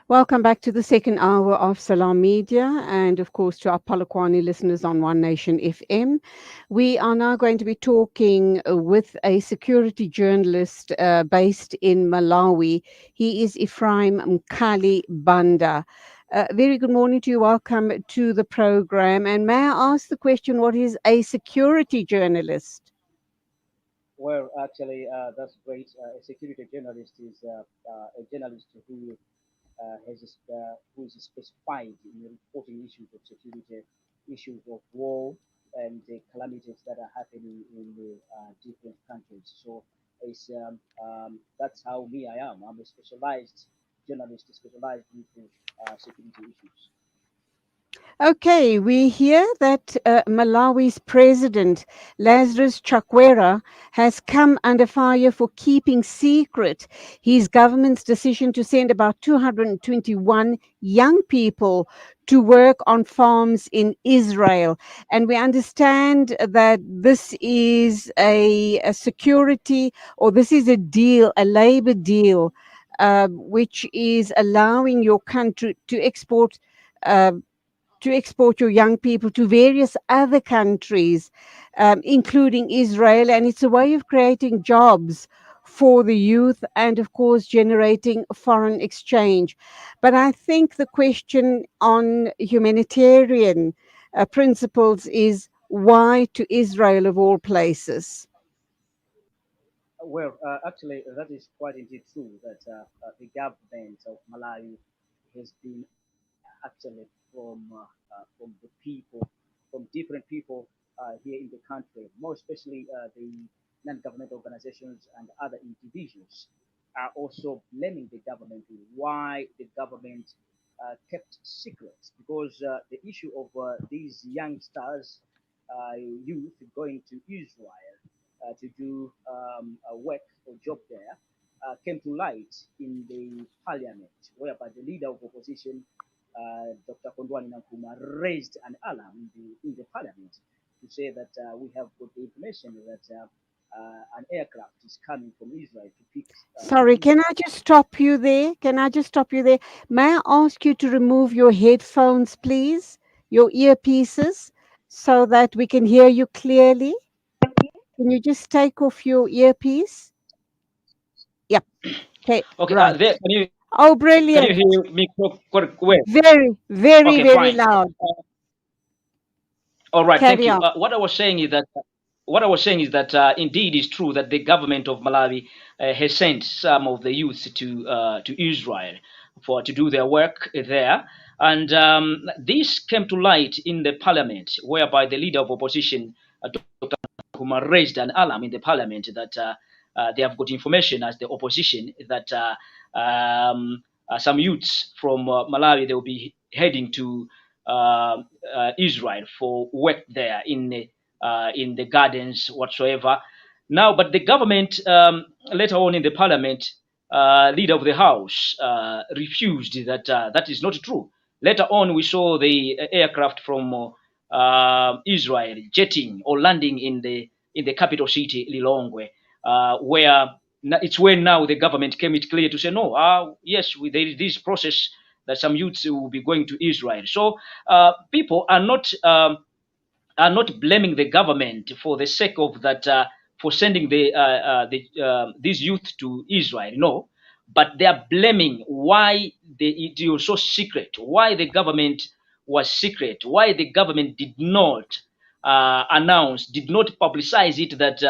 Welcome back to the second hour of Salam Media and, of course, to our Polokwane listeners on One Nation FM. We are now going to be talking with a security journalist based in Malawi. He is Ephraim Mkali Banda. Very good morning to you. Welcome to the program. And may I ask the question, what is a security journalist? Well, actually, that's great. A security journalist is a journalist who is specified in reporting issues of security, issues of war, and the calamities that are happening in the different countries. So that's how me I am. I'm a specialized journalist specialized into security issues. Okay, we hear that Malawi's president, Lazarus Chakwera, has come under fire for keeping secret his government's decision to send about 221 young people to work on farms in Israel. And we understand that this is a security, or this is a deal, a labor deal, which is allowing your country to export. Uh, to export your young people to various other countries, including Israel. And it's a way of creating jobs for the youth and, of course, generating foreign exchange. But I think the question on humanitarian principles is why to Israel of all places? Well, actually, that is quite indeed true that the government of Malawi has been actually from the people, from different people here in the country, more especially the non-government organizations and other individuals are also blaming the government why the government kept secret because the issue of these youngsters, youth going to Israel to do a work or job there came to light in the parliament, whereby the leader of opposition, Dr. Kondwani Nkrumah, raised an alarm in the parliament to say that we have got the information that an aircraft is coming from Israel to pick Sorry, can I Israel. just stop you there? Can I just stop you there? May I ask you to remove your headphones, please? Your earpieces, so that we can hear you clearly? Can you just take off your earpiece? Yep. Okay, Okay, right. there, Oh, can you brilliant. hear me quite well? Very, very, Okay, very fine. loud. All right, thank Carry you. on. What I was saying is that indeed it's true that the government of Malawi has sent some of the youth to Israel for to do their work there, and this came to light in the parliament, whereby the leader of opposition, Dr. Kuma, raised an alarm in the parliament that they have got information as the opposition that some youths from Malawi they will be heading to Israel for work there in the gardens whatsoever. Now, but the government later on in the parliament, leader of the house refused that that is not true. Later on, we saw the aircraft from Israel jetting or landing in the capital city Lilongwe, where it's when now the government came it clear to say no. Yes, there is this process that some youths will be going to Israel. So people are not blaming the government for the sake of that for sending these youth to Israel. No, but they are blaming why it was so secret, why the government was secret, why the government did not announce, did not publicize it that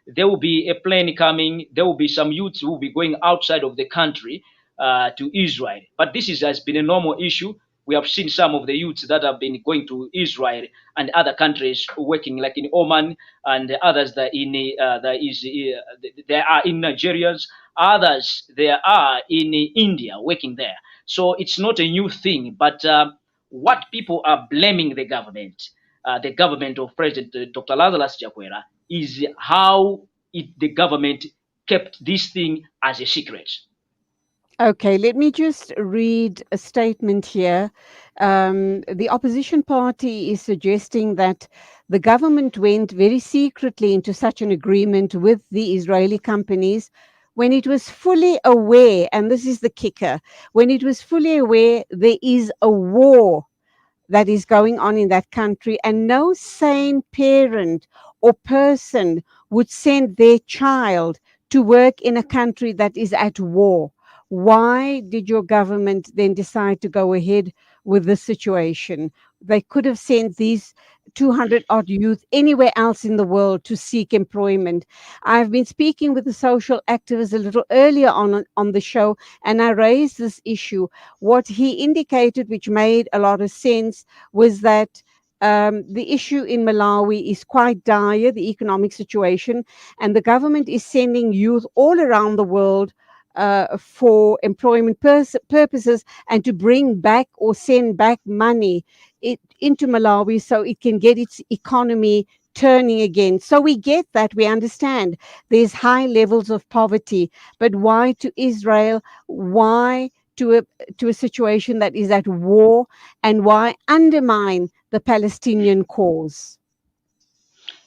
there will be a plane coming, there will be some youths who will be going outside of the country to Israel. But this has been a normal issue. We have seen some of the youths that have been going to Israel and other countries working, like in Oman, and the others that there are in Nigerians, others there are in India working there. So it's not a new thing, but what people are blaming the government of President Dr. Lazarus Chakwera, is how the government kept this thing as a secret. Okay, let me just read a statement here. The opposition party is suggesting that the government went very secretly into such an agreement with the Israeli companies when it was fully aware, and this is the kicker, when it was fully aware there is a war that is going on in that country, and no sane parent or person would send their child to work in a country that is at war. Why did your government then decide to go ahead with this situation? They could have sent these 200 odd youth anywhere else in the world to seek employment. I've been speaking with the social activist a little earlier on the show, and I raised this issue. What he indicated, which made a lot of sense, was that the issue in Malawi is quite dire, the economic situation, and the government is sending youth all around the world for employment purposes, and to bring back or send back money into Malawi so it can get its economy turning again. So we get that, we understand there's high levels of poverty, but why to Israel? Why to a situation that is at war, and why undermine the Palestinian cause?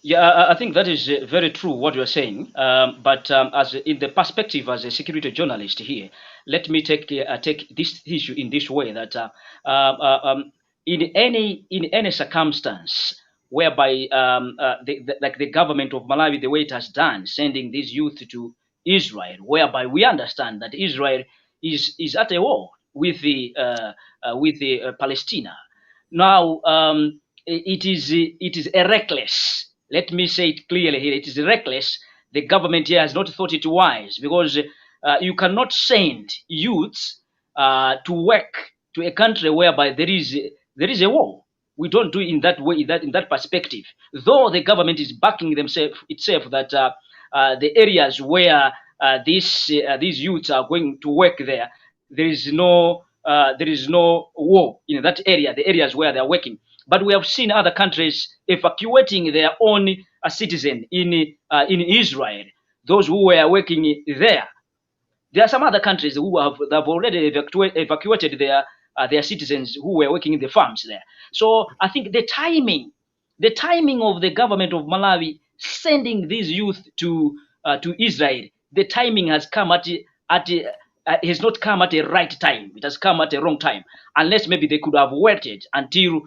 Yeah, I think that is very true what you are saying. But as in the perspective as a security journalist here, let me take this issue in this way that uh, um, in any circumstance whereby like the government of Malawi, the way it has done, sending these youth to Israel, whereby we understand that Israel is at a war with the Palestina. Now, it is a reckless. Let me say it clearly here. It is reckless. The government here has not thought it wise, because you cannot send youths to work to a country whereby there is a war. We don't do it in that way, in that perspective. Though the government is backing itself that the areas where these youths are going to work there is no war in that area, the areas where they are working. But we have seen other countries evacuating their own citizen in Israel, those who were working there. There are some other countries who have already evacuated their citizens who were working in the farms there. So I think the timing of the government of Malawi sending these youth to Israel, the timing has come at has not come at a right time. It has come at a wrong time. Unless maybe they could have waited until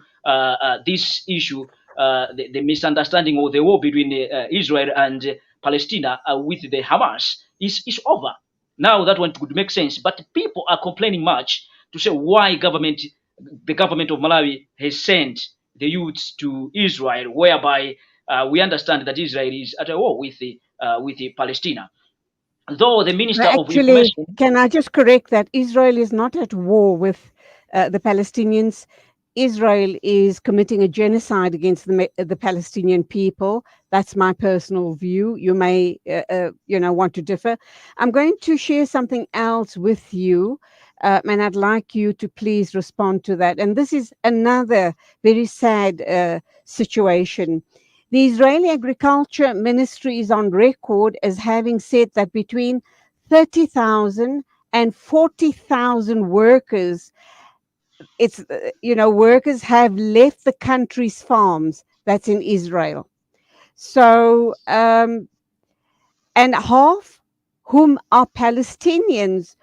this issue, the misunderstanding or the war between Israel and Palestine with the Hamas is over. Now that one could make sense, but people are complaining much to say why the government of Malawi has sent the youths to Israel, whereby we understand that Israel is at a war with the Palestine. Though the Minister of Actually, Information, can I just correct that Israel is not at war with the Palestinians? Israel is committing a genocide against the Palestinian people. That's my personal view. You may, want to differ. I'm going to share something else with you, and I'd like you to please respond to that. And this is another very sad situation. The Israeli Agriculture Ministry is on record as having said that between 30,000 and 40,000 workers, workers have left the country's farms that's in Israel. So, and half whom are Palestinians,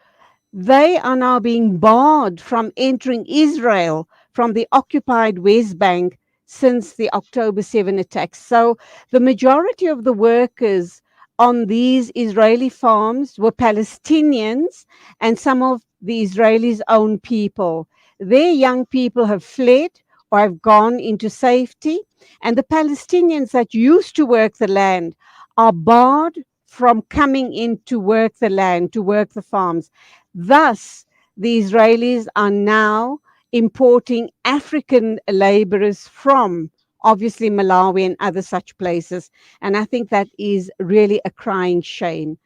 they are now being barred from entering Israel from the occupied West Bank since the October 7 attacks. So the majority of the workers on these Israeli farms were Palestinians and some of the Israelis' own people. Their young people have fled or have gone into safety, and the Palestinians that used to work the land are barred from coming in to work the land, to work the farms. Thus, the Israelis are now importing African laborers from obviously Malawi and other such places. And I think that is really a crying shame.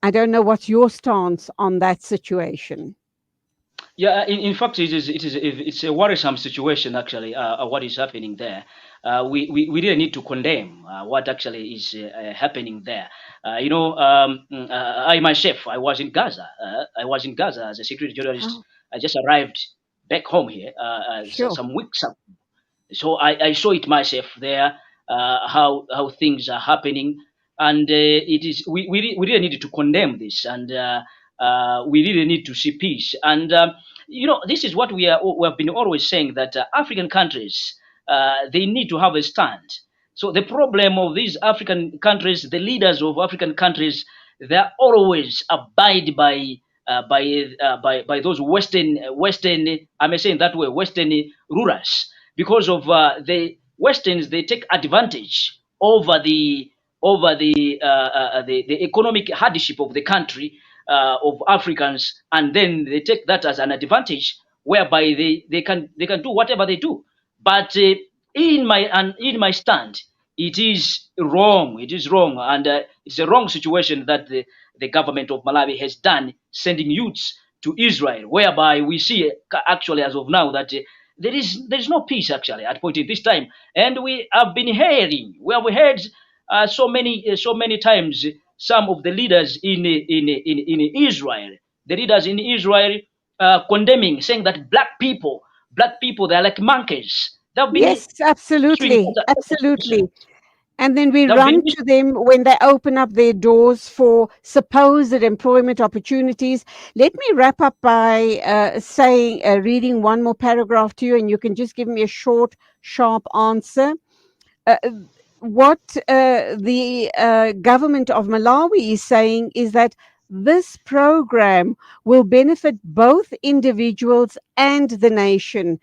I don't know what's your stance on that situation. yeah, in fact, it's a worrisome situation actually. What is happening there? We really need to condemn what actually is happening there. I myself, I was in Gaza. I was in Gaza as a security journalist. Oh, I just arrived back home here sure. some weeks ago. So I saw it myself there, how things are happening. and it is we really need to condemn this, and we really need to see peace. And this is what we have been always saying, that African countries, they need to have a stand. So the problem of these African countries, the leaders of African countries, they are always abide by those Western, I may say in that way, Western rulers, because of the Westerns. They take advantage over the economic hardship of the country, of Africans, and then they take that as an advantage, whereby they can do whatever they do. But in my stand, it is wrong. It is wrong, and it's a wrong situation that the government of Malawi has done, sending youths to Israel, whereby we see actually as of now that there is no peace actually at point in this time. And we have heard so many times some of the leaders in Israel, the leaders in Israel, condemning, saying that black people, they are like monkeys. They've been Yes, issuing absolutely, that absolutely. expression. And then we They've been run to them when they open up their doors for supposed employment opportunities. Let me wrap up by reading one more paragraph to you, and you can just give me a short, sharp answer. uh, what the government of Malawi is saying is that this program will benefit both individuals and the nation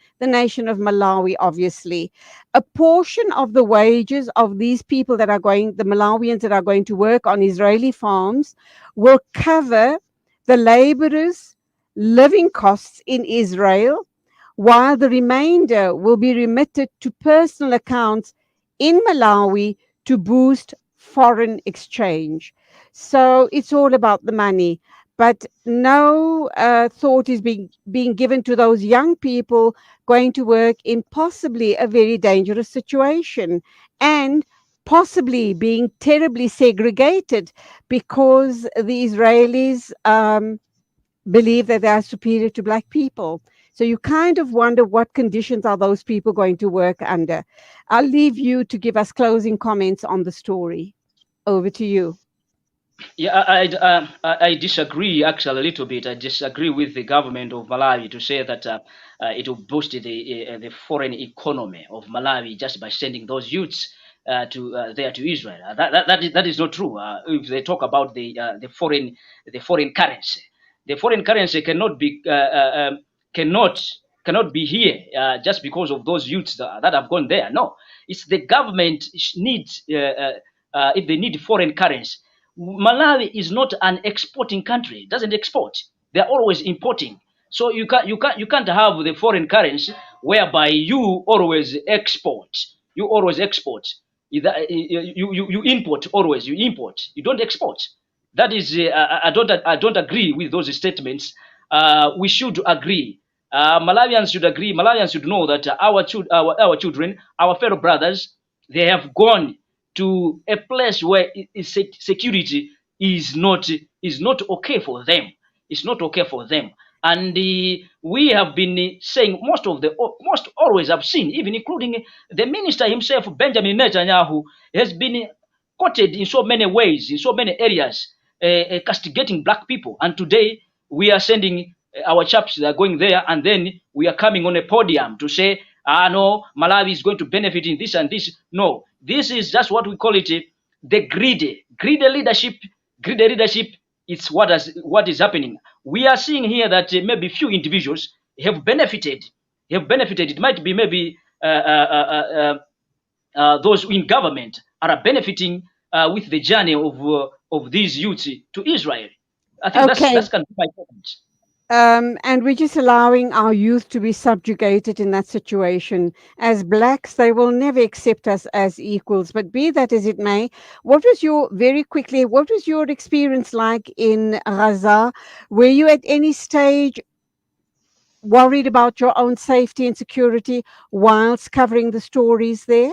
of Malawi, obviously. A portion of the wages of these people the Malawians that are going to work on Israeli farms, will cover the laborers' living costs in Israel, while the remainder will be remitted to personal accounts in Malawi to boost foreign exchange. So it's all about the money, but no thought is being given to those young people going to work in possibly a very dangerous situation, and possibly being terribly segregated because the Israelis believe that they are superior to black people. So you kind of wonder what conditions are those people going to work under. I'll leave you to give us closing comments on the story. Over to you. Yeah, I disagree actually a little bit. I disagree with the government of Malawi to say that it will boost the foreign economy of Malawi just by sending those youths to there to Israel. That is not true. If they talk about the foreign currency, the foreign currency cannot cannot be here just because of those youths that have gone there. No, it's the government needs if they need foreign currency. Malawi is not an exporting country. It doesn't export. They're always importing. So you can't have the foreign currency whereby you always export. You always export. You import always. You import. You don't export. That is I don't agree with those statements. We should agree. Malawians should agree. Malawians should know that our children, our fellow brothers, they have gone to a place where security is not okay for them. It's not okay for them. And we have been saying most always have seen, even including the minister himself, Benjamin Netanyahu, has been quoted in so many ways, in so many areas, castigating black people. And today we are sending our chaps that are going there, and then we are coming on a podium to say, no, Malawi is going to benefit in this and this. No, this is just what we call it the greedy leadership. Greedy leadership. It's what is happening. We are seeing here that maybe few individuals have benefited. Have benefited. It might be maybe those in government are benefiting with the journey of these youths to Israel. I think that's Okay. kind of my point. And we're just allowing our youth to be subjugated in that situation. As blacks, they will never accept us as equals. But be that as it may, what was your experience like in Gaza? Were you at any stage worried about your own safety and security whilst covering the stories there?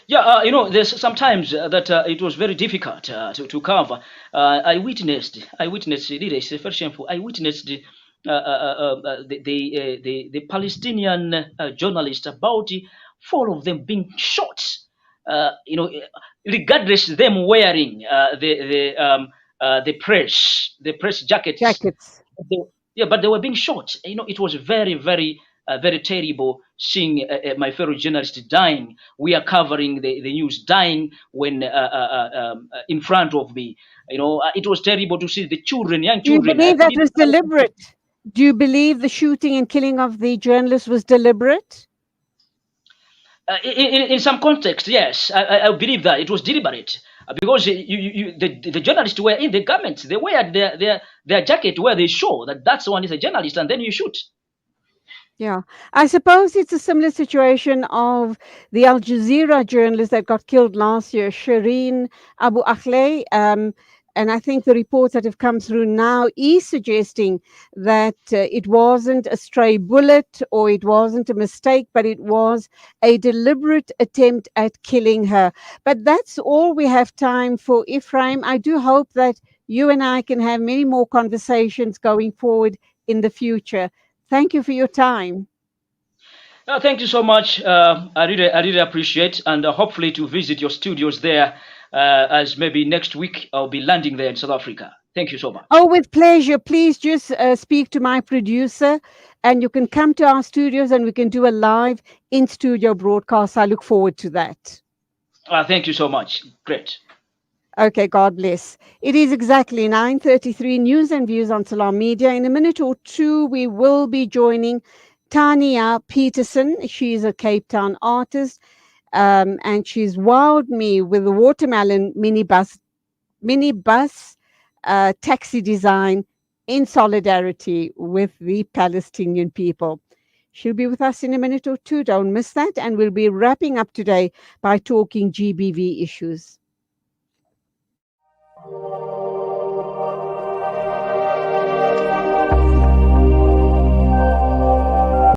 Yeah, there's sometimes that it was very difficult to cover. I witnessed really, it's very shameful. I witnessed the Palestinian journalists, about 4 of them being shot. regardless them wearing the press jackets. Jackets. They, yeah, but they were being shot. It was very, very, very terrible seeing my fellow journalists dying. We are covering the news, dying when in front of me. It was terrible to see the children, young Do you children. I believe that believe was deliberate? Do you believe the shooting and killing of the journalist was deliberate? in some context, yes, I believe that it was deliberate because the journalists were in the garments. They wear their jacket where they show that that's one is a journalist, and then you shoot. Yeah, I suppose it's a similar situation of the Al Jazeera journalist that got killed last year, Shireen Abu Akhleh. And I think the reports that have come through now is suggesting that it wasn't a stray bullet or it wasn't a mistake, but it was a deliberate attempt at killing her. But that's all we have time for, Ephraim. I do hope that you and I can have many more conversations going forward in the future. Thank you for your time. Thank you so much. I really appreciate, and hopefully to visit your studios there. As maybe next week I'll be landing there in South Africa. Thank you so much. Oh, with pleasure. Please just speak to my producer and you can come to our studios and we can do a live in studio broadcast. I look forward to that. Thank you so much. Great. Okay, God bless. It is exactly 9:33 news and views on Salam Media. In a minute or two, we will be joining Tania Peterson. She's a Cape Town artist and she's wowed me with the watermelon minibus taxi design in solidarity with the Palestinian people. She'll be with us in a minute or two. Don't miss that. And we'll be wrapping up today by talking GBV issues.